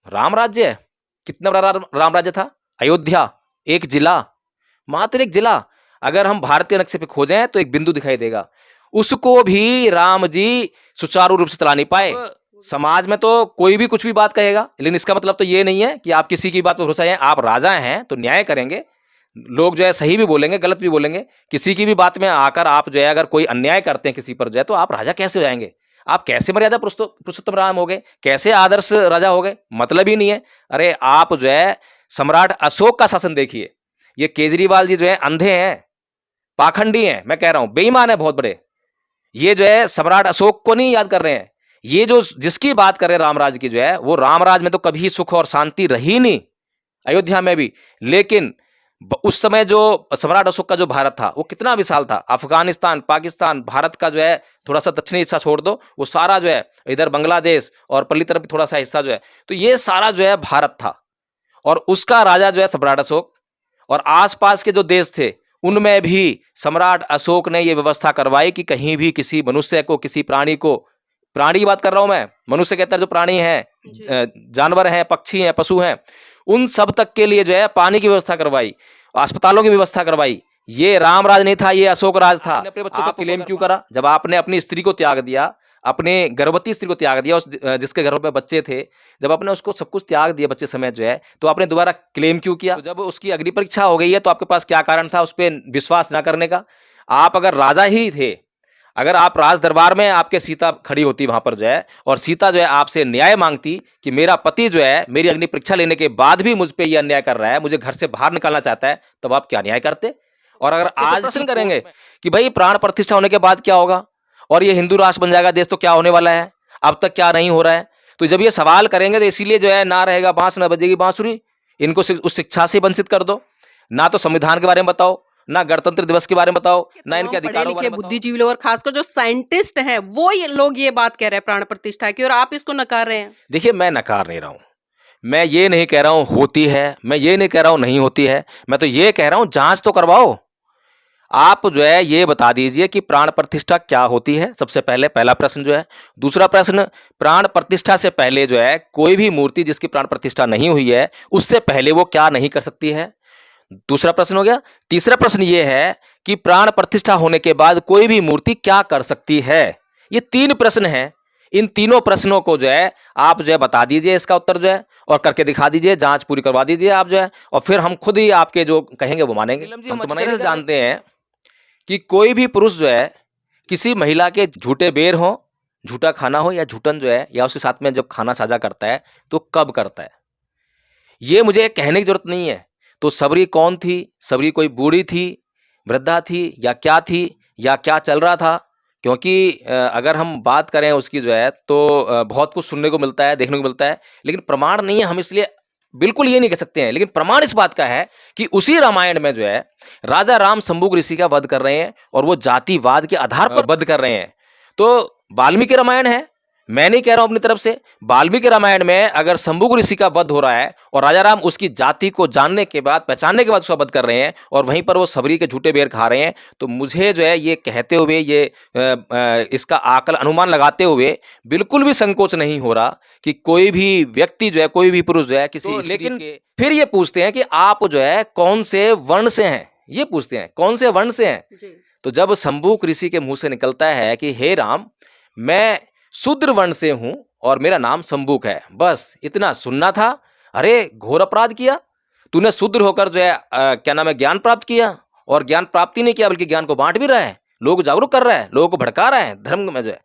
राम राज्य है, कितना बड़ा राम राज्य था? अयोध्या एक जिला, मात्र एक जिला। अगर हम भारत के नक्शे पे खोजें तो एक बिंदु दिखाई देगा, उसको भी राम जी सुचारू रूप से चला नहीं पाए। समाज में तो कोई भी कुछ भी बात कहेगा, लेकिन इसका मतलब तो ये नहीं है कि आप किसी की बात पर भरोसा है। आप राजा हैं तो न्याय करेंगे, लोग जो है सही भी बोलेंगे गलत भी बोलेंगे। किसी की भी बात में आकर आप जो है अगर कोई अन्याय करते हैं किसी पर जो है, तो आप राजा कैसे हो जाएंगे? आप कैसे मर्यादा पुरुषोत्तम राम हो गए? कैसे आदर्श राजा हो गए? मतलब ही नहीं है। अरे आप जो है सम्राट अशोक का शासन देखिए। ये केजरीवाल जी जो है अंधे हैं, पाखंडी हैं, मैं कह रहा हूं बेईमान है बहुत बड़े। ये जो है सम्राट अशोक को नहीं याद कर रहे हैं। ये जो जिसकी बात कर रहे हैं रामराज की जो है, वो रामराज में तो कभी सुख और शांति रही नहीं, अयोध्या में भी। लेकिन उस समय जो सम्राट अशोक का जो भारत था वो कितना विशाल था। अफगानिस्तान, पाकिस्तान, भारत का जो है थोड़ा सा दक्षिणी हिस्सा छोड़ दो, वो सारा जो है इधर बांग्लादेश और पल्ली तरफ थोड़ा सा हिस्सा जो है, तो ये सारा जो है भारत था। और उसका राजा जो है सम्राट अशोक, और आसपास के जो देश थे उनमें भी सम्राट अशोक ने यह व्यवस्था करवाई कि कहीं भी किसी मनुष्य को, किसी प्राणी को, प्राणी की बात कर रहा हूं मैं, मनुष्य के अंदर जो प्राणी हैं, जानवर हैं, पक्षी हैं, पशु हैं, उन सब तक के लिए जो है पानी की व्यवस्था करवाई, अस्पतालों की व्यवस्था करवाई। ये रामराज नहीं था, ये अशोक राज था। अपने बच्चों का क्लेम क्यों करा? जब आपने अपनी स्त्री को त्याग दिया, अपने गर्भवती स्त्री को त्याग दिया, उस जिसके घर में बच्चे थे, जब आपने उसको सब कुछ त्याग दिया बच्चे समेत जो है, तो आपने दोबारा क्लेम क्यों किया? तो जब उसकी अग्नि परीक्षा हो गई है तो आपके पास क्या कारण था उस पर विश्वास ना करने का? आप अगर राजा ही थे, अगर आप राज दरबार में आपके सीता खड़ी होती वहां पर जो है, और सीता जो है आपसे न्याय मांगती कि मेरा पति जो है मेरी अग्नि परीक्षा लेने के बाद भी मुझ पे ये अन्याय कर रहा है, मुझे घर से बाहर निकालना चाहता है, तब आप क्या न्याय करते? और अगर आज प्रश्न करेंगे कि भाई प्राण प्रतिष्ठा होने के बाद क्या होगा और ये हिंदू राष्ट्र बन जाएगा देश, तो क्या होने वाला है, अब तक क्या नहीं हो रहा है? तो जब ये सवाल करेंगे तो इसीलिए जो है ना रहेगा बांस ना बजेगी बांसुरी। इनको उस शिक्षा से वंचित कर दो। ना तो संविधान के बारे में बताओ, ना गणतंत्र दिवस के बारे में बताओ, ना इनके अधिकारों के बारे में बताओ। बुद्धिजीवी लोग और खासकर जो साइंटिस्ट हैं वो ये लोग ये बात कह रहे हैं प्राण प्रतिष्ठा की, और आप इसको नकार रहे हैं। देखिए, मैं नकार नहीं रहा हूं, मैं ये नहीं कह रहा हूं होती है, मैं ये नहीं कह रहा हूं नहीं होती है, मैं तो ये कह रहा हूं जांच तो करवाओ। आप जो है ये बता दीजिए कि प्राण प्रतिष्ठा क्या होती है, सबसे पहले पहला प्रश्न जो है। दूसरा प्रश्न, प्राण प्रतिष्ठा से पहले जो है कोई भी मूर्ति जिसकी प्राण प्रतिष्ठा नहीं हुई है, उससे पहले वो क्या नहीं कर सकती है? दूसरा प्रश्न हो गया। तीसरा प्रश्न ये है कि प्राण प्रतिष्ठा होने के बाद कोई भी मूर्ति क्या कर सकती है? ये तीन प्रश्न हैं। इन तीनों प्रश्नों को जो है आप जो है बता दीजिए इसका उत्तर जो है, और करके दिखा दीजिए, जांच पूरी करवा दीजिए आप जो है, और फिर हम खुद ही आपके जो कहेंगे वो मानेंगे। हम तो अच्छे से जानते हैं कि कोई भी पुरुष जो है किसी महिला के झूठे बेर हो, झूठा खाना हो या झूठन जो है, या उसके साथ में जब खाना साझा करता है तो कब करता है, ये मुझे कहने की जरूरत नहीं है। तो सबरी कौन थी? सबरी कोई बूढ़ी थी, वृद्धा थी, या क्या थी, या क्या चल रहा था? क्योंकि अगर हम बात करें उसकी जो है तो बहुत कुछ सुनने को मिलता है, देखने को मिलता है, लेकिन प्रमाण नहीं है। हम इसलिए बिल्कुल ये नहीं कह सकते हैं, लेकिन प्रमाण इस बात का है कि उसी रामायण में जो है राजा राम शंभुक ऋषि का वध कर रहे हैं, और वो जातिवाद के आधार पर वध कर रहे हैं। तो वाल्मीकि रामायण है, मैं नहीं कह रहा हूं अपनी तरफ से। वाल्मीकि रामायण में अगर शंभुक ऋषि का वध हो रहा है और राजा राम उसकी जाति को जानने के बाद, पहचानने के बाद उसका वध कर रहे हैं, और वहीं पर वो सबरी के झूठे बेर खा रहे हैं, तो मुझे जो है ये कहते हुए, ये इसका आकल अनुमान लगाते हुए बिल्कुल भी संकोच नहीं हो रहा कि कोई भी व्यक्ति जो है, कोई भी पुरुष जो है किसी तो, लेकिन फिर ये पूछते हैं कि आप जो है कौन से वर्ण से हैं, ये पूछते हैं कौन से वर्ण से हैं। तो जब शंभुक ऋषि के मुंह से निकलता है कि हे राम, मैं शूद्र वर्ण से हूं और मेरा नाम शंभुक है, बस इतना सुनना था। अरे घोर अपराध किया तूने, शूद्र होकर जो है क्या नाम है ज्ञान प्राप्त किया, और ज्ञान प्राप्ति नहीं किया बल्कि ज्ञान को बांट भी रहा है, लोग जागरूक कर रहा है, लोगों को भड़का रहा है धर्म में जो है।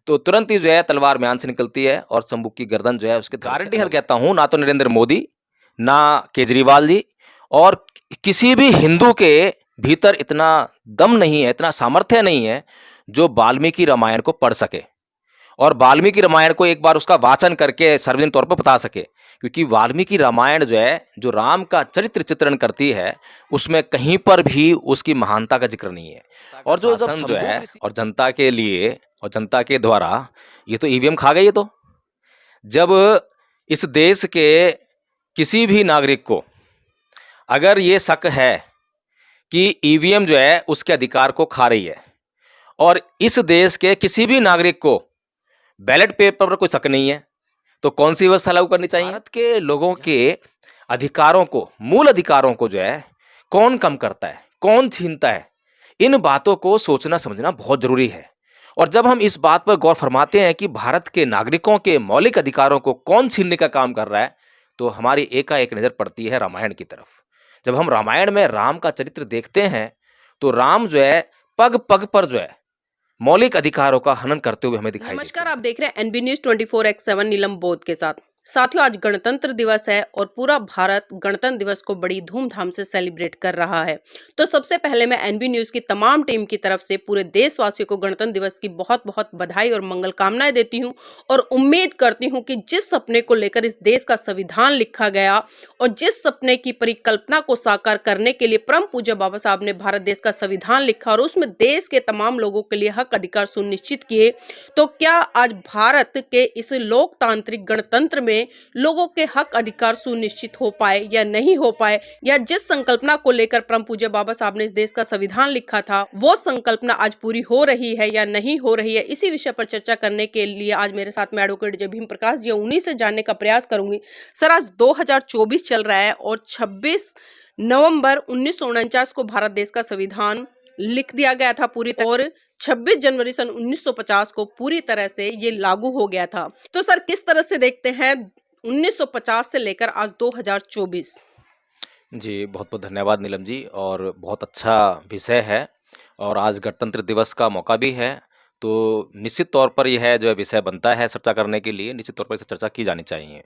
तो तुरंत ही जो है तलवार म्यान से निकलती है और शंभुक की गर्दन जो है उसके गारंटी हल कहता हूं, ना तो नरेंद्र मोदी, ना केजरीवाल जी, और किसी भी हिंदू के भीतर इतना दम नहीं है, इतना सामर्थ्य नहीं है जो वाल्मीकि रामायण को पढ़ सके और वाल्मीकि रामायण को एक बार उसका वाचन करके सार्वजनिक तौर पर बता सके। क्योंकि वाल्मीकि रामायण जो है, जो राम का चरित्र चित्रण करती है, उसमें कहीं पर भी उसकी महानता का जिक्र नहीं है। और जो शासन जो है और जनता के लिए और जनता के द्वारा, ये तो ईवीएम खा गई है। तो जब इस देश के किसी भी नागरिक को अगर ये शक है कि ईवीएम जो है उसके अधिकार को खा रही है, और इस देश के किसी भी नागरिक को बैलेट पेपर पर कोई शक नहीं है, तो कौन सी व्यवस्था लागू करनी चाहिए? भारत के लोगों के अधिकारों को, मूल अधिकारों को जो है कौन कम करता है, कौन छीनता है, इन बातों को सोचना समझना बहुत जरूरी है। और जब हम इस बात पर गौर फरमाते हैं कि भारत के नागरिकों के मौलिक अधिकारों को कौन छीनने का काम कर रहा है, तो हमारी एकाएक नजर पड़ती है रामायण की तरफ। जब हम रामायण में राम का चरित्र देखते हैं तो राम जो है पग पग पर जो है मौलिक अधिकारों का हनन करते हुए हमें दिखाई देते नमस्कार, हैं। आप देख रहे हैं एनबी न्यूज 24/7 नीलम बोध के साथ। साथियों, आज गणतंत्र दिवस है और पूरा भारत गणतंत्र दिवस को बड़ी धूमधाम से सेलिब्रेट कर रहा है। तो सबसे पहले मैं एनबी न्यूज की तमाम टीम की तरफ से पूरे देशवासियों को गणतंत्र दिवस की बहुत बहुत बधाई और मंगल कामनाएं देती हूं और उम्मीद करती हूं कि जिस सपने को लेकर इस देश का संविधान लिखा गया और जिस सपने की परिकल्पना को साकार करने के लिए परम पूज्य बाबा साहब ने भारत देश का संविधान लिखा और उसमें देश के तमाम लोगों के लिए हक अधिकार सुनिश्चित किए, तो क्या आज भारत के इस लोकतांत्रिक गणतंत्र में लोगों के हक अधिकार सुनिश्चित हो पाए या नहीं हो पाए, या जिस संकल्पना को लेकर परम पूज्य बाबा साहब ने इस देश का संविधान लिखा था वो संकल्पना आज पूरी हो रही है या नहीं हो रही है, इसी विषय पर चर्चा करने के लिए आज मेरे साथ में एडवोकेट जय भीम प्रकाश जी, उन्हीं से जानने का प्रयास करूंगी। सर, आज 2024 चल रहा है और 26 नवंबर 1949 को भारत देश का संविधान लिख दिया गया था पूरी तरह, और 26 जनवरी सन 1950 को पूरी तरह से ये लागू हो गया था। तो सर, किस तरह से देखते हैं 1950 से लेकर आज 2024? जी, बहुत बहुत धन्यवाद नीलम जी, और बहुत अच्छा विषय है और आज गणतंत्र दिवस का मौका भी है, तो निश्चित तौर पर यह जो है विषय बनता है चर्चा करने के लिए, निश्चित तौर पर इसे चर्चा की जानी चाहिए।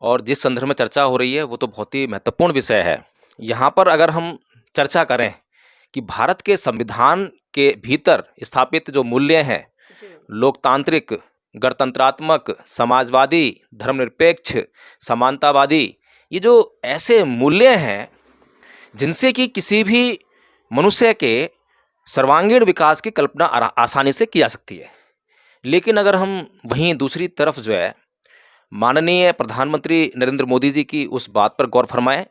और जिस संदर्भ में चर्चा हो रही है वो तो बहुत ही महत्वपूर्ण विषय है। यहाँ पर अगर हम चर्चा करें कि भारत के संविधान के भीतर स्थापित जो मूल्य हैं, लोकतांत्रिक, गणतंत्रात्मक, समाजवादी, धर्मनिरपेक्ष, समानतावादी, ये जो ऐसे मूल्य हैं जिनसे कि किसी भी मनुष्य के सर्वांगीण विकास की कल्पना आसानी से की जा सकती है। लेकिन अगर हम वहीं दूसरी तरफ जो है माननीय प्रधानमंत्री नरेंद्र मोदी जी की उस बात पर गौर फरमाएं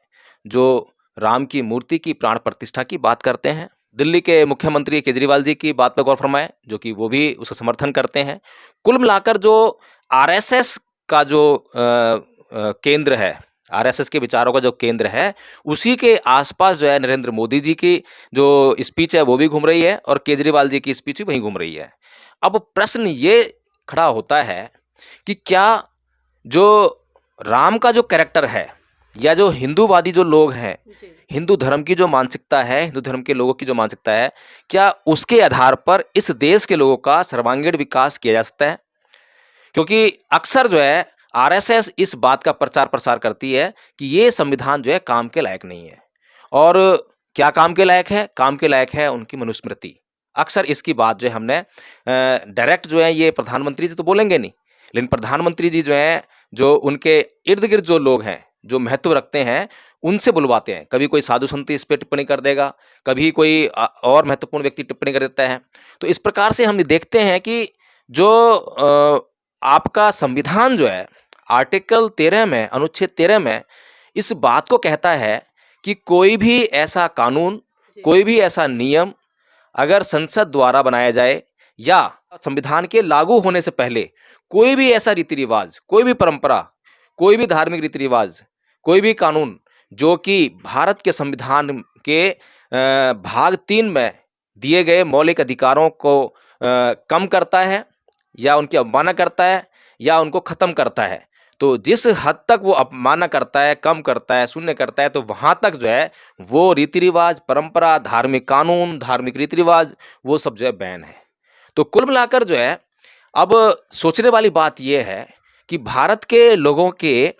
जो राम की मूर्ति की प्राण प्रतिष्ठा की बात करते हैं, दिल्ली के मुख्यमंत्री केजरीवाल जी की बात पर गौर फरमाएं जो कि वो भी उसका समर्थन करते हैं, कुल मिलाकर जो आरएसएस का जो केंद्र है, आरएसएस के विचारों का जो केंद्र है, उसी के आसपास जो है नरेंद्र मोदी जी की जो स्पीच है वो भी घूम रही है और केजरीवाल जी की स्पीच भी वहीं घूम रही है। अब प्रश्न ये खड़ा होता है कि क्या जो राम का जो कैरेक्टर है या जो हिंदूवादी जो लोग हैं, हिंदू धर्म की जो मानसिकता है, हिंदू धर्म के लोगों की जो मानसिकता है, क्या उसके आधार पर इस देश के लोगों का सर्वांगीण विकास किया जा सकता है? क्योंकि अक्सर जो है आरएसएस इस बात का प्रचार प्रसार करती है कि ये संविधान जो है काम के लायक नहीं है। और क्या काम के लायक है? काम के लायक है उनकी मनुस्मृति। अक्सर इसकी बात जो है हमने डायरेक्ट जो है ये प्रधानमंत्री जी तो बोलेंगे नहीं, लेकिन प्रधानमंत्री जी जो हैं, जो उनके इर्द गिर्द जो लोग हैं जो महत्व रखते हैं उनसे बुलवाते हैं। कभी कोई साधु संत इस पर टिप्पणी कर देगा, कभी कोई और महत्वपूर्ण व्यक्ति टिप्पणी कर देता है। तो इस प्रकार से हम देखते हैं कि जो आपका संविधान जो है आर्टिकल 13 में, अनुच्छेद 13 में इस बात को कहता है कि कोई भी ऐसा कानून, कोई भी ऐसा नियम अगर संसद द्वारा बनाया जाए या संविधान के लागू होने से पहले कोई भी ऐसा रीति रिवाज, कोई भी परंपरा, कोई भी धार्मिक रीति रिवाज, कोई भी कानून जो कि भारत के संविधान के भाग 3 में दिए गए मौलिक अधिकारों को कम करता है या उनकी अवमानना करता है या उनको खत्म करता है, तो जिस हद तक वो अपमानना करता है, कम करता है, शून्य करता है, तो वहाँ तक जो है वो रीति रिवाज, परंपरा, धार्मिक कानून, धार्मिक रीति रिवाज वो सब जो है बैन है। तो कुल मिलाकर जो है अब सोचने वाली बात यह है कि भारत के लोगों के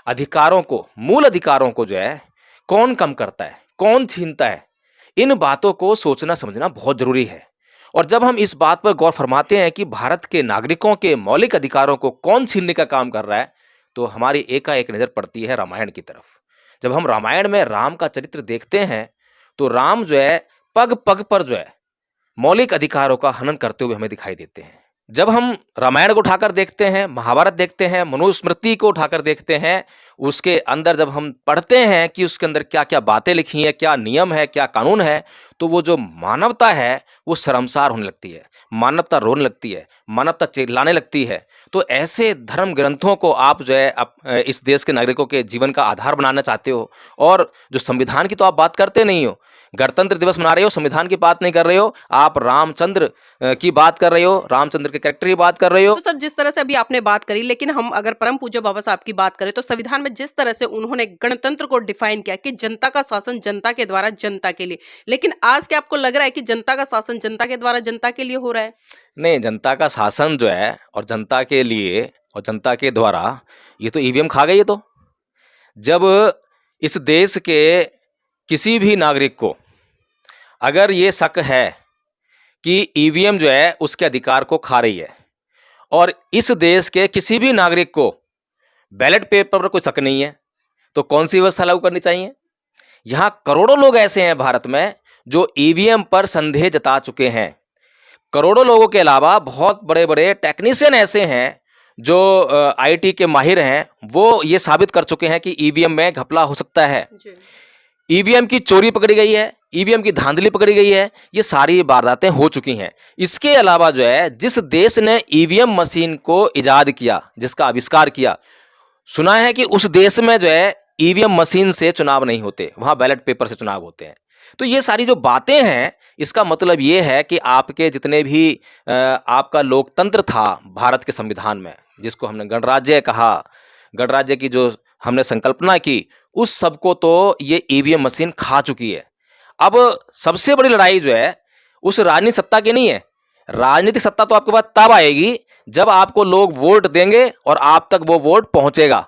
अधिकारों को, मूल अधिकारों को जो है कौन कम करता है, कौन छीनता है, इन बातों को सोचना समझना बहुत जरूरी है। और जब हम इस बात पर गौर फरमाते हैं कि भारत के नागरिकों के मौलिक अधिकारों को कौन छीनने का काम कर रहा है, तो हमारी एकाएक नजर पड़ती है रामायण की तरफ। जब हम रामायण में राम का चरित्र देखते हैं तो राम जो है पग पग पर जो है मौलिक अधिकारों का हनन करते हुए हमें दिखाई देते हैं। जब हम रामायण को उठाकर देखते हैं, महाभारत देखते हैं, मनुस्मृति को उठाकर देखते हैं, उसके अंदर जब हम पढ़ते हैं कि उसके अंदर क्या क्या बातें लिखी हैं, क्या नियम है, क्या कानून है, तो वो जो मानवता है वो शर्मसार होने लगती है, मानवता रोने लगती है, मानवता चिल्लाने लगती है। तो ऐसे धर्म ग्रंथों को आप जो है इस देश के नागरिकों के जीवन का आधार बनाना चाहते हो, और जो संविधान की तो आप बात करते नहीं हो। गणतंत्र दिवस मना रहे हो, संविधान की बात नहीं कर रहे हो, आप रामचंद्र की बात कर रहे हो, रामचंद्र के कैरेक्टर की बात कर रहे हो। तो सर, जिस तरह से अभी आपने बात करी, लेकिन हम अगर परम पूज्य बाबा साहब की बात करें तो संविधान में जिस तरह से उन्होंने गणतंत्र को डिफाइन किया कि जनता का शासन जनता के द्वारा जनता के लिए, लेकिन आज क्या आपको लग रहा है कि जनता का शासन जनता के द्वारा जनता के लिए हो रहा है? नहीं, जनता का शासन जो है और जनता के लिए और जनता के द्वारा, ये तो ईवीएम खा गई है। तो जब इस देश के किसी भी नागरिक को अगर ये शक है कि ईवीएम जो है उसके अधिकार को खा रही है, और इस देश के किसी भी नागरिक को बैलेट पेपर पर कोई शक नहीं है, तो कौन सी व्यवस्था लागू करनी चाहिए? यहाँ करोड़ों लोग ऐसे हैं भारत में जो ईवीएम पर संदेह जता चुके हैं। करोड़ों लोगों के अलावा बहुत बड़े बड़े टेक्नीशियन ऐसे हैं जो आईटी के माहिर हैं, वो ये साबित कर चुके हैं कि ईवीएम में घपला हो सकता है। ईवीएम की चोरी पकड़ी गई है, ईवीएम की धांधली पकड़ी गई है, ये सारी वारदातें हो चुकी हैं। इसके अलावा जो है, जिस देश ने ईवीएम मशीन को इजाद किया, जिसका आविष्कार किया, सुना है कि उस देश में जो है ईवीएम मशीन से चुनाव नहीं होते, वहाँ बैलेट पेपर से चुनाव होते हैं। तो ये सारी जो बातें हैं, इसका मतलब ये है कि आपके जितने भी आपका लोकतंत्र था भारत के संविधान में, जिसको हमने गणराज्य कहा, गणराज्य की जो हमने संकल्पना की, उस सबको तो ये ईवीएम मशीन खा चुकी है। अब सबसे बड़ी लड़ाई जो है उस राजनीतिक सत्ता की नहीं है। राजनीतिक सत्ता तो आपके पास तब आएगी जब आपको लोग वोट देंगे और आप तक वो वोट पहुंचेगा।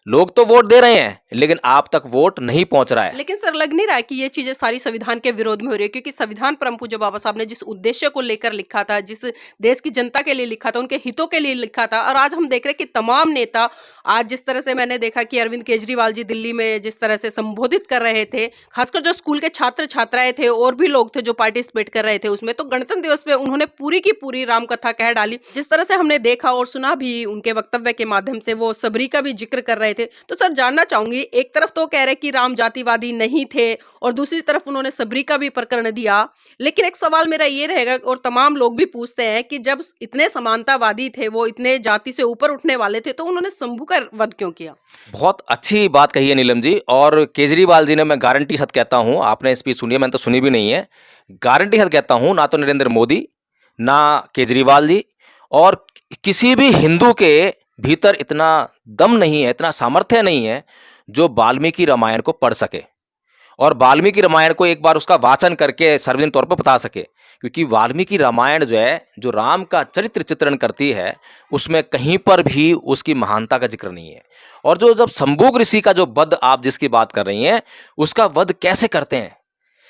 लोग तो वोट दे रहे हैं, लेकिन आप तक वोट नहीं पहुंच रहा है। लेकिन सर, लग नहीं रहा है कि ये चीजें सारी संविधान के विरोध में हो रही है? क्योंकि संविधान परम पूज्य बाबा साहब ने जिस उद्देश्य को लेकर लिखा था, जिस देश की जनता के लिए लिखा था, उनके हितों के लिए लिखा था, और आज हम देख रहे हैं कि तमाम नेता, आज जिस तरह से मैंने देखा कि अरविंद केजरीवाल जी दिल्ली में जिस तरह से संबोधित कर रहे थे, खासकर जो स्कूल के छात्र छात्राएं थे और भी लोग थे जो पार्टिसिपेट कर रहे थे उसमें, तो गणतंत्र दिवस पे उन्होंने पूरी की पूरी राम कथा कह डाली। जिस तरह से हमने देखा और सुना भी उनके वक्तव्य के माध्यम से, वो सबरी का भी जिक्र कर रहे थे। तो सर, जानना चाहूंगी, एक तरफ तो कह रहे कि राम जातिवादी नहीं थे और दूसरी तरफ उन्होंने सबरी का भी प्रकरण दिया, लेकिन एक सवाल मेरा ये रहेगा और तमाम लोग भी पूछते हैं कि जब इतने समानतावादी थे, वो इतने जाति से ऊपर उठने वाले थे, तो उन्होंने शंभू का वध क्यों किया? बहुत अच्छी बात कही है नीलम जी। और केजरीवाल जी ने, मैं गारंटी सत कहता हूं, आपने स्पीच सुनी है, मैंने तो सुनी भी नहीं है, गारंटी सत कहता हूं, ना तो नरेंद्र मोदी, ना केजरीवाल जी और किसी भी हिंदू के भीतर इतना दम नहीं है, इतना सामर्थ्य नहीं है जो वाल्मीकि रामायण को पढ़ सके और वाल्मीकि रामायण को एक बार उसका वाचन करके सार्वजनिक तौर पर बता सके। क्योंकि वाल्मीकि रामायण जो है, जो राम का चरित्र चित्रण करती है, उसमें कहीं पर भी उसकी महानता का जिक्र नहीं है। और जो जब शंभू ऋषि का जो वध आप जिसकी बात कर रही हैं, उसका वध कैसे करते हैं?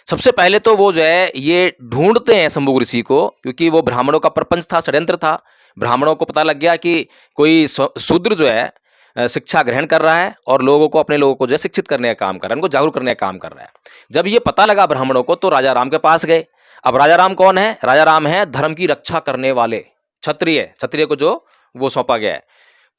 सबसे पहले तो वो जो है ये ढूंढते हैं शंभू ऋषि को, क्योंकि वो ब्राह्मणों का प्रपंच था, षड्यंत्र था। ब्राह्मणों को पता लग गया कि कोई शूद्र जो है शिक्षा ग्रहण कर रहा है और लोगों को, अपने लोगों को जो है शिक्षित करने का काम कर रहा है, उनको जागरूक करने का काम कर रहा है। जब ये पता लगा ब्राह्मणों को, तो राजा राम के पास गए। अब राजा राम कौन है? राजा राम है धर्म की रक्षा करने वाले क्षत्रिय, क्षत्रिय को जो वो सौंपा गया है।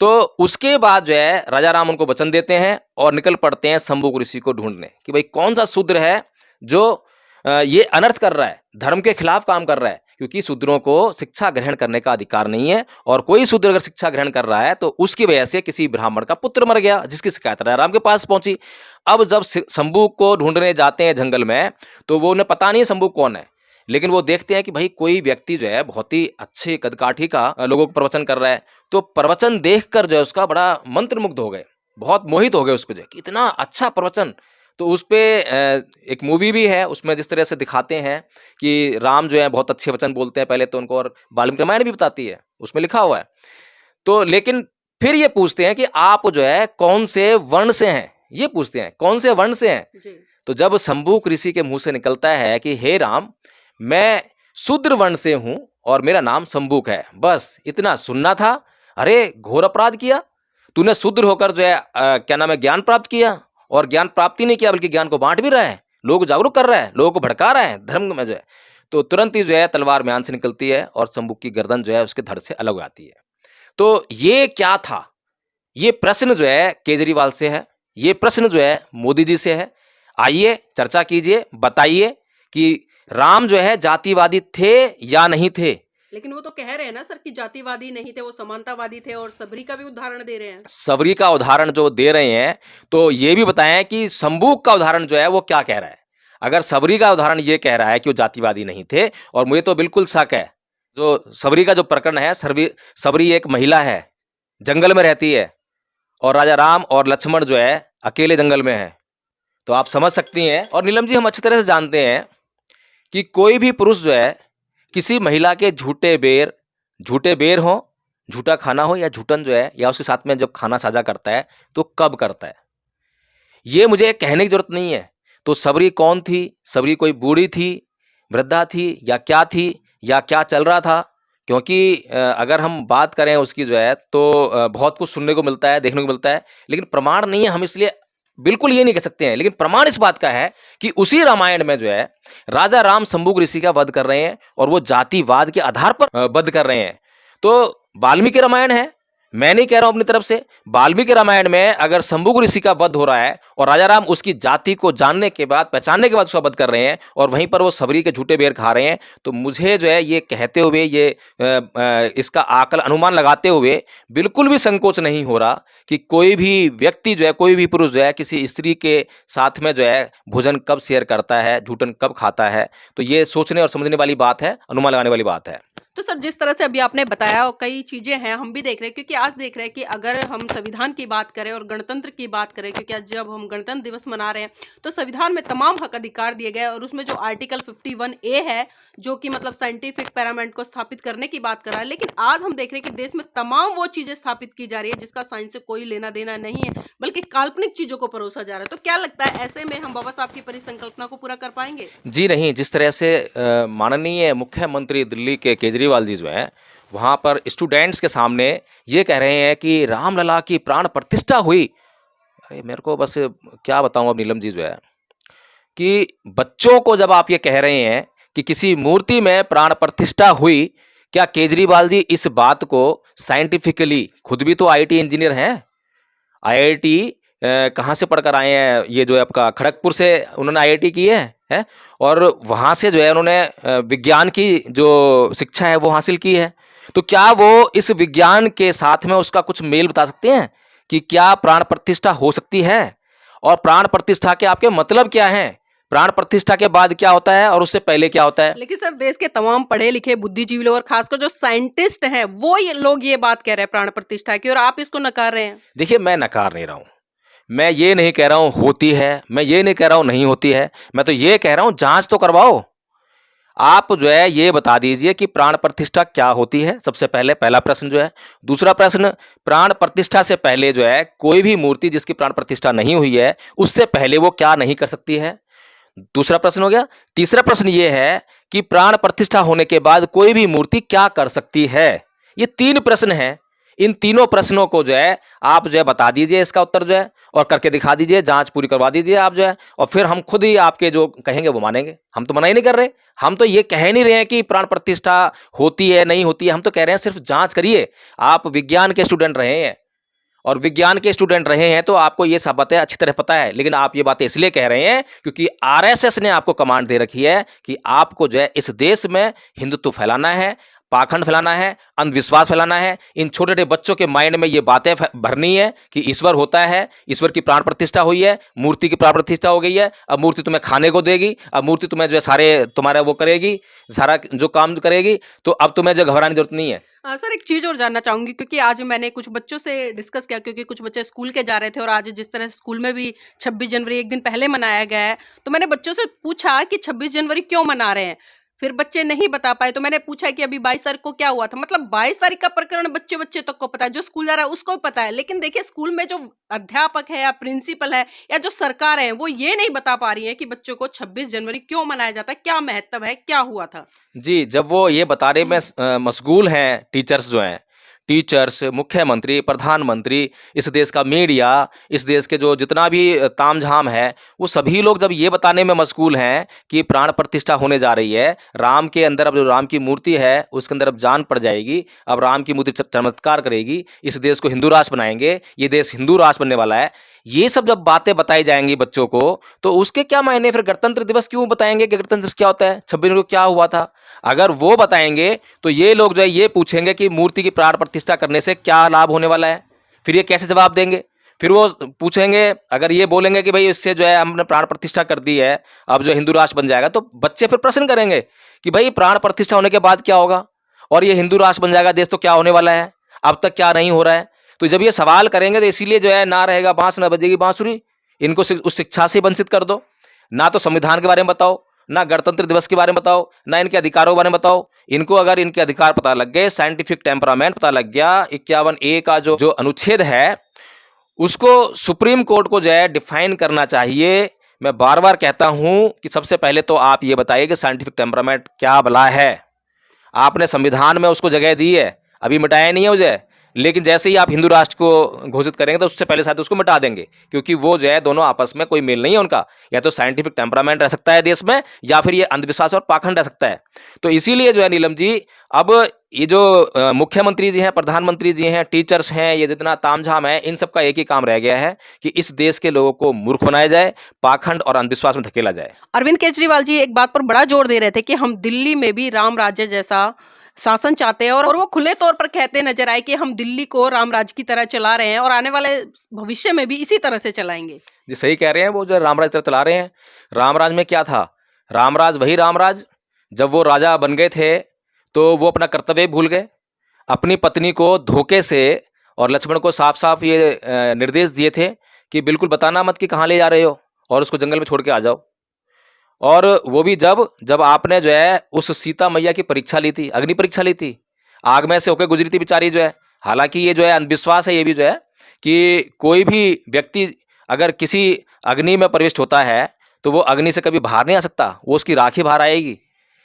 तो उसके बाद जो है राजा राम उनको वचन देते हैं और निकल पड़ते हैं शंभू ऋषि को ढूंढने कि भाई कौन सा शूद्र है जो ये अनर्थ कर रहा है, धर्म के खिलाफ काम कर रहा है। क्योंकि शूद्रों को शिक्षा ग्रहण करने का अधिकार नहीं है, और कोई शूद्र अगर शिक्षा ग्रहण कर रहा है तो उसकी वजह से किसी ब्राह्मण का पुत्र मर गया, जिसकी शिकायत राजा राम के पास पहुंची। अब जब शंभू को ढूंढने जाते हैं जंगल में, तो वो उन्हें पता नहीं है शंभू कौन है, लेकिन वो देखते हैं कि भाई कोई व्यक्ति जो है बहुत ही अच्छे कदकाठी का लोगों को प्रवचन कर रहा है। तो प्रवचन देखकर जो है उसका बड़ा मंत्रमुग्ध हो गए, बहुत मोहित हो गए उस पर, जो इतना अच्छा प्रवचन। तो उस पे एक मूवी भी है, उसमें जिस तरह से दिखाते हैं कि राम जो है बहुत अच्छे वचन बोलते हैं पहले तो उनको, और वाल्मीकि रामायण भी बताती है, उसमें लिखा हुआ है। तो लेकिन फिर ये पूछते हैं कि आप जो है कौन से वर्ण से हैं, ये पूछते हैं कौन से वर्ण से हैं जी। तो जब शंभू ऋषि के मुंह से निकलता है कि हे राम, मैं शूद्र वर्ण से हूं और मेरा नाम शंभूक है, बस इतना सुनना था। अरे घोर अपराध किया तूने, शूद्र होकर जो है क्या नाम है ज्ञान प्राप्त किया, और ज्ञान प्राप्ति नहीं किया बल्कि ज्ञान को बांट भी रहा है, लोग जागरूक कर रहा है, लोगों को भड़का रहा है धर्म में जो है। तो तुरंत ही जो है तलवार म्यान से निकलती है और शंभू की गर्दन जो है उसके धड़ से अलग आती है। तो ये क्या था? ये प्रश्न जो है केजरीवाल से है, ये प्रश्न जो है मोदी जी से है। आइए चर्चा कीजिए, बताइए कि राम जो है जातिवादी थे या नहीं थे। लेकिन वो तो कह रहे हैं ना सर कि जातिवादी नहीं थे, वो समानतावादी थे, और सबरी का भी उदाहरण दे रहे हैं। सबरी का उदाहरण जो दे रहे हैं, तो ये भी बताएं कि शंबूक का उदाहरण जो है वो क्या कह रहा है। अगर सबरी का उदाहरण ये कह रहा है कि वो जातिवादी नहीं थे, और मुझे तो बिल्कुल शक है, जो सबरी का जो प्रकरण है, सबरी एक महिला है, जंगल में रहती है, और राजा राम और लक्ष्मण जो है अकेले जंगल में है। तो आप समझ सकती हैं। और नीलम जी, हम अच्छी तरह से जानते हैं कि कोई भी पुरुष जो है किसी महिला के झूठे बेर हो, झूठा खाना हो या झूठन जो है, या उसके साथ में जब खाना साझा करता है तो कब करता है, ये मुझे कहने की जरूरत नहीं है। तो सबरी कौन थी? सबरी कोई बूढ़ी थी, वृद्धा थी, या क्या थी, या क्या चल रहा था? क्योंकि अगर हम बात करें उसकी जो है, तो बहुत कुछ सुनने को मिलता है, देखने को मिलता है, लेकिन प्रमाण नहीं है। हम इसलिए बिल्कुल ये नहीं कह सकते हैं, लेकिन प्रमाण इस बात का है कि उसी रामायण में जो है राजा राम शंबुक ऋषि का वध कर रहे हैं, और वो जातिवाद के आधार पर वध कर रहे हैं। तो वाल्मीकि रामायण है, मैं नहीं कह रहा हूं अपनी तरफ से। वाल्मीकि रामायण में अगर शंबुक ऋषि का वध हो रहा है और राजा राम उसकी जाति को जानने के बाद, पहचानने के बाद उसका वध कर रहे हैं, और वहीं पर वो सबरी के झूठे बेर खा रहे हैं, तो मुझे जो है ये कहते हुए, ये इसका आकल अनुमान लगाते हुए बिल्कुल भी संकोच नहीं हो रहा कि कोई भी व्यक्ति जो है, कोई भी पुरुष जो है किसी स्त्री के साथ में जो है भोजन कब शेयर करता है, झूठन कब खाता है। तो ये सोचने और समझने वाली बात है, अनुमान लगाने वाली बात है। तो सर, जिस तरह से अभी आपने बताया, और कई चीजें हैं हम भी देख रहे हैं, क्योंकि आज देख रहे हैं कि अगर हम संविधान की बात करें और गणतंत्र की बात करें, क्योंकि आज जब हम गणतंत्र दिवस मना रहे हैं, तो संविधान में तमाम हक अधिकार दिए गए, और उसमें जो आर्टिकल 51A है, जो कि मतलब साइंटिफिक पैरामेंट को स्थापित करने की बात कर रहा है, लेकिन आज हम देख रहे हैं कि देश में तमाम वो चीजें स्थापित की जा रही है जिसका साइंस से कोई लेना देना नहीं है, बल्कि काल्पनिक चीजों को परोसा जा रहा है। तो क्या लगता है, ऐसे में हम बाबा साहब की परिसंकल्पना को पूरा कर पाएंगे? जी नहीं, जिस तरह से माननीय मुख्यमंत्री दिल्ली के केजरीवाल जी जो हैं, वहाँ पर स्टूडेंट्स के सामने ये कह रहे हैं कि रामलला की प्राण प्रतिष्ठा हुई। अरे मेरे को बस क्या बताऊँ अब नीलम जी जो है, कि बच्चों को जब आप ये कह रहे हैं कि किसी मूर्ति में प्राण प्रतिष्ठा हुई, क्या केजरीवाल जी इस बात को साइंटिफिकली, खुद भी तो आईटी इंजीनियर हैं, आईआईटी कहाँ से पढ़कर आए हैं, ये जो है आपका खड़गपुर से उन्होंने आईआईटी की है, और वहाँ से जो है उन्होंने विज्ञान की जो शिक्षा है वो हासिल की है। तो क्या वो इस विज्ञान के साथ में उसका कुछ मेल बता सकते हैं कि क्या प्राण प्रतिष्ठा हो सकती है, और प्राण प्रतिष्ठा के आपके मतलब क्या हैं, प्राण प्रतिष्ठा के बाद क्या होता है और उससे पहले क्या होता है? लेकिन सर, देश के तमाम पढ़े लिखे बुद्धिजीवी लोग और खासकर जो साइंटिस्ट हैं, वो ये लोग ये बात कह रहे हैं प्राण प्रतिष्ठा की, और आप इसको नकार रहे हैं। देखिए, मैं नकार नहीं रहा हूँ, मैं ये नहीं कह रहा हूँ होती है, मैं ये नहीं कह रहा हूँ नहीं होती है, मैं तो ये कह रहा हूँ जांच तो करवाओ। आप जो है ये बता दीजिए कि प्राण प्रतिष्ठा क्या होती है, सबसे पहले पहला प्रश्न जो है। दूसरा प्रश्न, प्राण प्रतिष्ठा से पहले जो है कोई भी मूर्ति जिसकी प्राण प्रतिष्ठा नहीं हुई है, उससे पहले वो क्या नहीं कर सकती है, दूसरा प्रश्न हो गया। तीसरा प्रश्न ये है कि प्राण प्रतिष्ठा होने के बाद कोई भी मूर्ति क्या कर सकती है। ये 3 प्रश्न हैं। इन तीनों प्रश्नों को जो है आप जो है बता दीजिए इसका उत्तर जो है, और करके दिखा दीजिए, जांच पूरी करवा दीजिए आप जो है, और फिर हम खुद ही आपके जो कहेंगे वो मानेंगे। हम तो मना ही नहीं कर रहे, हम तो ये कह नहीं रहे हैं कि प्राण प्रतिष्ठा होती है नहीं होती है, हम तो कह रहे हैं सिर्फ जांच करिए। आप विज्ञान के स्टूडेंट रहे हैं, और विज्ञान के स्टूडेंट रहे हैं, तो आपको ये सब बातें अच्छी तरह पता है। लेकिन आप ये बातें इसलिए कह रहे हैं क्योंकि आरएसएस ने आपको कमांड दे रखी है कि आपको जो है इस देश में हिंदुत्व फैलाना है, पाखंड फैलाना है, अंधविश्वास फैलाना है। इन छोटे छोटे बच्चों के माइंड में ये बातें भरनी है कि ईश्वर होता है, ईश्वर की प्राण प्रतिष्ठा हुई है, मूर्ति की प्राण प्रतिष्ठा हो गई है, अब मूर्ति तुम्हें खाने को देगी, अब मूर्ति तुम्हें जो है सारे तुम्हारा वो करेगी, सारा जो काम करेगी, तो अब तुम्हें जो घबराने की जरूरत नहीं है। सर, एक चीज और जानना चाहूंगी, क्योंकि आज मैंने कुछ बच्चों से डिस्कस किया, क्योंकि कुछ बच्चे स्कूल के जा रहे थे, और आज जिस तरह से स्कूल में भी 26 जनवरी एक दिन पहले मनाया गया है, तो मैंने बच्चों से पूछा कि 26 जनवरी क्यों मना रहे हैं। फिर बच्चे नहीं बता पाए, तो मैंने पूछा कि अभी 22 तारीख को क्या हुआ था। मतलब 22 तारीख का प्रकरण बच्चे बच्चे तक को पता है, जो स्कूल जा रहा है उसको पता है, लेकिन देखिए स्कूल में जो अध्यापक है या प्रिंसिपल है या जो सरकार है, वो ये नहीं बता पा रही है कि बच्चों को 26 जनवरी क्यों मनाया जाता है, क्या महत्व है, क्या हुआ था। जी, जब वो ये बताने में मशगूल हैं, टीचर्स जो हैं, टीचर्स, मुख्यमंत्री, प्रधानमंत्री, इस देश का मीडिया, इस देश के जो जितना भी तामझाम है, वो सभी लोग जब ये बताने में मशगूल हैं कि प्राण प्रतिष्ठा होने जा रही है, राम के अंदर अब जो राम की मूर्ति है उसके अंदर अब जान पड़ जाएगी, अब राम की मूर्ति चमत्कार करेगी, इस देश को हिंदू राष्ट्र बनाएंगे, ये देश हिंदू राष्ट्र बनने वाला है, ये सब जब बातें बताई जाएंगी बच्चों को, तो उसके क्या मायने? फिर गणतंत्र दिवस क्यों बताएंगे कि गणतंत्र दिवस क्या होता है, 26 जनवरी को क्या हुआ था? अगर वो बताएंगे तो ये लोग जो है ये पूछेंगे कि मूर्ति की प्राण प्रतिष्ठा करने से क्या लाभ होने वाला है। फिर ये कैसे जवाब देंगे? फिर वो पूछेंगे, अगर ये बोलेंगे कि भाई इससे जो है हमने प्राण प्रतिष्ठा कर दी है, अब जो हिंदू राष्ट्र बन जाएगा, तो बच्चे फिर प्रश्न करेंगे कि भाई प्राण प्रतिष्ठा होने के बाद क्या होगा, और ये हिंदू राष्ट्र बन जाएगा देश तो क्या होने वाला है, अब तक क्या नहीं हो रहा है। तो जब ये सवाल करेंगे तो इसीलिए जो है ना रहेगा बांस ना बजेगी बांसुरी। इनको उस शिक्षा से वंचित कर दो। ना तो संविधान के बारे में बताओ, ना गणतंत्र दिवस के बारे में बताओ, ना इनके अधिकारों के बारे में बताओ। इनको अगर इनके अधिकार पता लग गए, साइंटिफिक टेम्परामेंट पता लग गया, 51A का जो जो अनुच्छेद है उसको सुप्रीम कोर्ट को जो है डिफाइन करना चाहिए। मैं बार बार कहता हूं कि सबसे पहले तो आप ये बताइए कि साइंटिफिक टेम्परामेंट क्या भला है। आपने संविधान में उसको जगह दी है, अभी मिटाया नहीं है उसे, लेकिन जैसे ही आप हिंदू राष्ट्र को घोषित करेंगे तो उससे पहले शायद उसको मिटा देंगे, क्योंकि वो जो है दोनों आपस में कोई मेल नहीं है उनका। या तो साइंटिफिक टेम्परामेंट रह सकता है देश में, या फिर ये अंधविश्वास और पाखंड रह सकता है। तो इसीलिए जो है नीलम जी, अब ये जो मुख्यमंत्री जी हैं, प्रधानमंत्री जी हैं, टीचर्स हैं, ये जितना तामझाम है, इन सब का एक ही काम रह गया है कि इस देश के लोगों को मूर्ख बनाया जाए, पाखंड और अंधविश्वास में धकेला जाए। अरविंद केजरीवाल जी एक बात पर बड़ा जोर दे रहे थे कि हम दिल्ली में भी राम राज्य जैसा शासन चाहते हैं, और वो खुले तौर पर कहते नजर आए कि हम दिल्ली को राम राज्य की तरह चला रहे हैं और आने वाले भविष्य में भी इसी तरह से चलाएंगे। जी सही कह रहे हैं, वो जो रामराज तरह चला रहे हैं। रामराज में क्या था? रामराज वही रामराज, जब वो राजा बन गए थे तो वो अपना कर्तव्य भूल गए। अपनी पत्नी को धोखे से, और लक्ष्मण को साफ साफ ये निर्देश दिए थे कि बिल्कुल बताना मत कि कहाँ ले जा रहे हो, और उसको जंगल में छोड़ के आ जाओ। और वो भी जब जब आपने जो है उस सीता मैया की परीक्षा ली थी, अग्नि परीक्षा ली थी, आग में से होकर गुजरी थी बेचारी जो है। हालांकि ये जो है अंधविश्वास है, ये भी जो है कि कोई भी व्यक्ति अगर किसी अग्नि में प्रविष्ट होता है तो वो अग्नि से कभी बाहर नहीं आ सकता, वो उसकी राखी बाहर आएगी।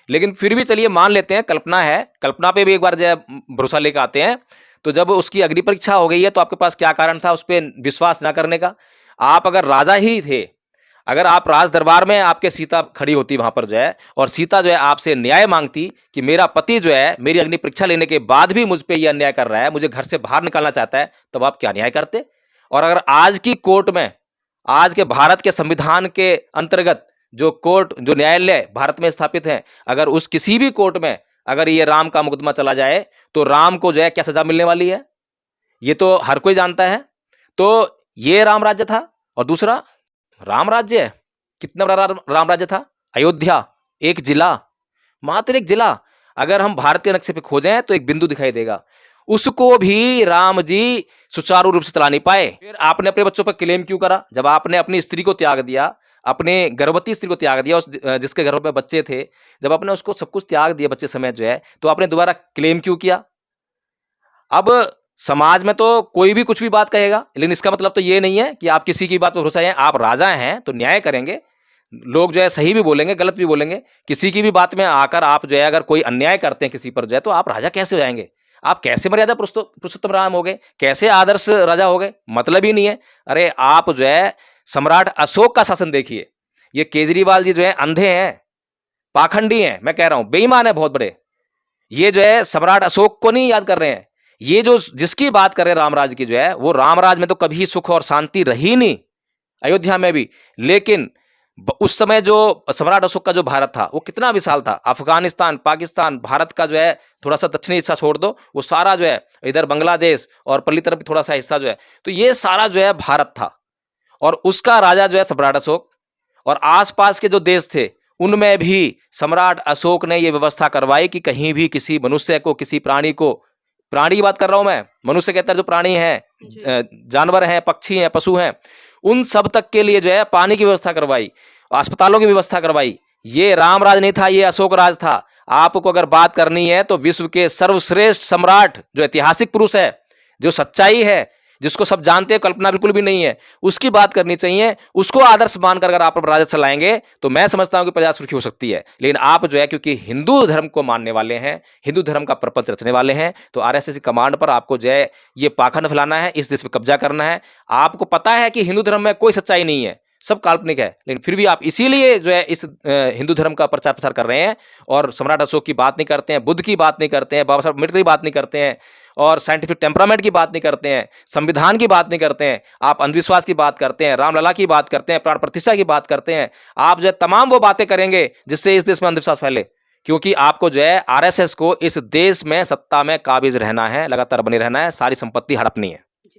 लेकिन फिर भी चलिए मान लेते हैं, कल्पना है, कल्पना पे भी एक बार जो है भरोसा लेकर आते हैं। तो जब उसकी अग्नि परीक्षा हो गई है तो आपके पास क्या कारण था उस पर विश्वास ना करने का? आप अगर राजा ही थे, अगर आप राज दरबार में आपके सीता खड़ी होती वहां पर जो है, और सीता जो है आपसे न्याय मांगती कि मेरा पति जो है मेरी अग्नि परीक्षा लेने के बाद भी मुझ पे यह अन्याय कर रहा है, मुझे घर से बाहर निकालना चाहता है, तब आप क्या न्याय करते? और अगर आज की कोर्ट में, आज के भारत के संविधान के अंतर्गत जो कोर्ट, जो न्यायालय भारत में स्थापित है, अगर उस किसी भी कोर्ट में अगर ये राम का मुकदमा चला जाए तो राम को जो है क्या सजा मिलने वाली है, ये तो हर कोई जानता है। तो ये राम राज्य था। और दूसरा, राम राज्य कितना बड़ा राम राज्य था? अयोध्या एक जिला, मात्र एक जिला। अगर हम भारत के नक्शे पे खोजें तो एक बिंदु दिखाई देगा, उसको भी राम जी सुचारू रूप से चला नहीं पाए। फिर आपने अपने बच्चों पर क्लेम क्यों करा? जब आपने अपनी स्त्री को त्याग दिया, अपने गर्भवती स्त्री को त्याग दिया, उस जिसके घर में बच्चे थे, जब आपने उसको सब कुछ त्याग दिया बच्चे समेत जो है, तो आपने दोबारा क्लेम क्यों किया? अब समाज में तो कोई भी कुछ भी बात कहेगा, लेकिन इसका मतलब तो ये नहीं है कि आप किसी की बात पर भरोसा है। आप राजा हैं तो न्याय करेंगे, लोग जो है सही भी बोलेंगे, गलत भी बोलेंगे। किसी की भी बात में आकर आप जो है अगर कोई अन्याय करते हैं किसी पर जो है, तो आप राजा कैसे हो जाएंगे? आप कैसे मर्यादा पुरुषोत्तम राम हो गए? कैसे आदर्श राजा हो गए? मतलब ही नहीं है। अरे आप जो है सम्राट अशोक का शासन देखिए। ये केजरीवाल जी जो है अंधे हैं, पाखंडी हैं, मैं कह रहा हूं बेईमान है बहुत बड़े। ये जो है सम्राट अशोक को नहीं याद कर रहे हैं। ये जो जिसकी बात कर रहे हैं रामराज की जो है, वो रामराज में तो कभी सुख और शांति रही नहीं, अयोध्या में भी। लेकिन उस समय जो सम्राट अशोक का जो भारत था वो कितना विशाल था। अफगानिस्तान, पाकिस्तान, भारत का जो है थोड़ा सा दक्षिणी हिस्सा छोड़ दो, वो सारा जो है इधर बांग्लादेश और पल्ली तरफ थोड़ा सा हिस्सा जो है, तो ये सारा जो है भारत था। और उसका राजा जो है सम्राट अशोक, और आसपास के जो देश थे उनमें भी सम्राट अशोक ने ये व्यवस्था करवाई कि कहीं भी किसी मनुष्य को, किसी प्राणी को, प्राणी की बात कर रहा हूं मैं, मनुष्य के अंदर जो प्राणी हैं, जानवर हैं, पक्षी हैं, पशु हैं, उन सब तक के लिए जो है पानी की व्यवस्था करवाई, अस्पतालों की व्यवस्था करवाई। ये रामराज नहीं था, ये अशोक राज था। आपको अगर बात करनी है तो विश्व के सर्वश्रेष्ठ सम्राट, जो ऐतिहासिक पुरुष है, जो सच्चाई है, जिसको सब जानते हैं, कल्पना बिल्कुल भी नहीं है, उसकी बात करनी चाहिए। उसको आदर्श मानकर अगर आप राजद चलाएंगे तो मैं समझता हूं कि प्रजा सुखी हो सकती है। लेकिन आप जो है क्योंकि हिंदू धर्म को मानने वाले हैं, हिंदू धर्म का प्रपंच रचने वाले हैं, तो आरएसएस की कमांड पर आपको जो है ये पाखंड फैलाना है, इस देश पर कब्जा करना है। आपको पता है कि हिंदू धर्म में कोई सच्चाई नहीं है, सब काल्पनिक है, लेकिन फिर भी आप इसीलिए जो है इस हिंदू धर्म का प्रचार प्रसार कर रहे हैं और सम्राट अशोक की बात नहीं करते हैं, बुद्ध की बात नहीं करते हैं, बाबा साहब अम्बेडकर की बात नहीं करते हैं और साइंटिफिक टेम्परामेंट की बात नहीं करते हैं, संविधान की बात नहीं करते हैं। आप अंधविश्वास की बात करते हैं, रामलला की बात करते हैं, प्राण प्रतिष्ठा की बात करते हैं। आप जो है तमाम वो बातें करेंगे जिससे इस देश में अंधविश्वास फैले, क्योंकि आपको जो है आरएसएस को इस देश में सत्ता में काबिज रहना है, लगातार बने रहना है, सारी संपत्ति हड़पनी है।